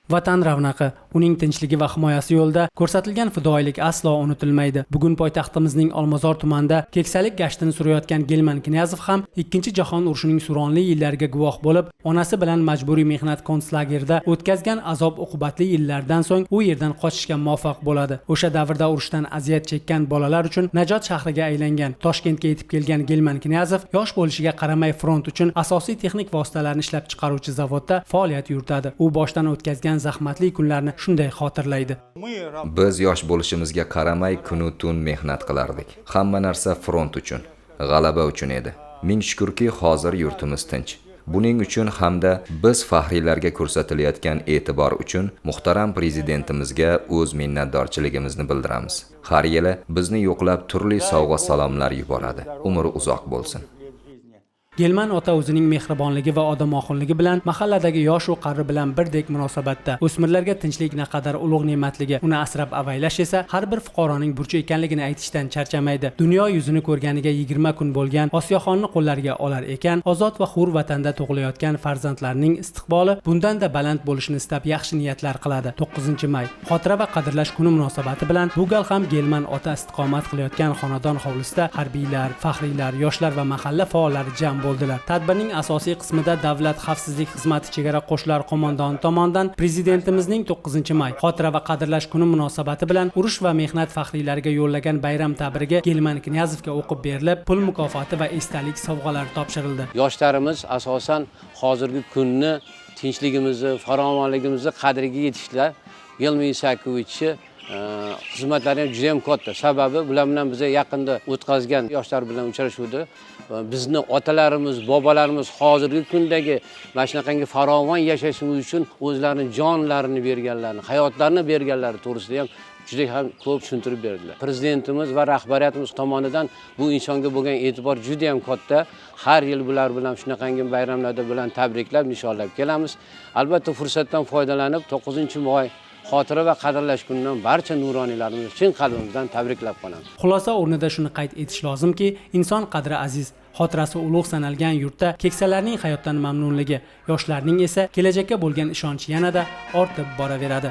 Vatan ravnaqi, uning tinchligi va himoyasi yo'lida ko'rsatilgan fidoyilik aslo unutilmaydi. Bugun poytaxtimizning Olmazor tumanida keksalik gashtini surayotgan Gelman Knyazov ham Ikkinchi jahon urushining suronli yillariga guvoh bo'lib, onasi bilan majburiy mehnat konslagerida o'tkazgan azob-uqubatli yillardan so'ng u yerdan qochishga muvaffaq bo'ladi. O'sha davrda urushdan aziyat chekkan bolalar uchun Najot shahriga aylangan Toshkentga yetib kelgan Gelman Knyazov yosh bo'lishiga qaramay front uchun asosiy texnik vositalarni ishlab chiqaruvchi zavodda faoliyat yuritadi. U boshdan o'tkazgan zahmatli kunlarni shunday xotirlaydi. Biz yosh bo'lishimizga qaramay kunu tun mehnat qilardik. Hamma narsa front uchun, g'alaba uchun edi. Ming shukrki, hozir yurtimiz tinch. Buning uchun hamda biz faxriylarga ko'rsatilayotgan e'tibor uchun muhtaram prezidentimizga o'z minnatdorchiligimizni bildiramiz. Har yili bizni yo'qlab turli sovg'a-salomlar yuboradi. Umri uzoq bo'lsin. Gelman ota o'zining mehribonligi va odamoxonligi bilan mahalladagi yosh u qari bilan birdek munosabatda. O'smirlarga tinchlik naqadar ulug' ne'matligi, uni asrab avaylash esa har bir fuqaroning burchi ekanligini aytishdan charchamaydi. Dunyo yuzini ko'rganiga 20 kun bo'lgan Osiyoxonni qo'llariga olar ekan, ozod va hur vatanda tug'ilayotgan farzandlarning istiqboli bundan-da baland bo'lishini istab yaxshi niyatlar qiladi. 9-may xotira va qadrlash kuni munosabati bilan bu gal ham Gelman ota istiqomat qilayotgan xonadon hovlisida harbiylar, faxriylar, yoshlar va mahalla faollari jam bo'ldilar. Tadbirning asosiy qismida Davlat xavfsizlik xizmati chegara qo'shinlari qo'mondoni tomonidan prezidentimizning 9-may xotira va qadrlash kuni munosabati bilan urush va mehnat faxriylariga yo'llagan bayram tabriga Gelman Knyazovga o'qib berilib, pul mukofoti va esdalik sovg'alari topshirildi. Yoshlarimiz asosan hozirgi kunni tinchligimizni, farovonligimizni qadriga yetishlar. Gelman Isakovichni xizmatlari ham juda ham katta. Sababi bular bilan biz yaqinda o'tkazgan yoshlar bilan uchrashuvdi. Bizni otalarimiz, bobolarimiz hozirgi kundagi mana shunaqangi farovon yashashimiz uchun o'zlarining jonlarini berganlarini, hayotlarini berganlari to'g'risida ham juda ham ko'p tushuntirib berdilar. Prezidentimiz va rahbariyatimiz tomonidan bu insonga bo'lgan e'tibor juda ham katta. Har yil bular bilan shunaqangi bayramlarda bilan tabriklab, nishonlab kelamiz. Albatta fursatdan foydalanib 9-may xotira va qadrlash kunidan barcha nuroniylarimizni chin qalbimizdan tabriklab qolamiz. Xulosa o'rnida shuni qayd etish lozimki, inson qadri aziz, xotirasi ulug' sanalgan yurtda keksalarning hayotdan mamnunligi, yoshlarning esa kelajakka bo'lgan ishonchi yanada ortib boraveradi.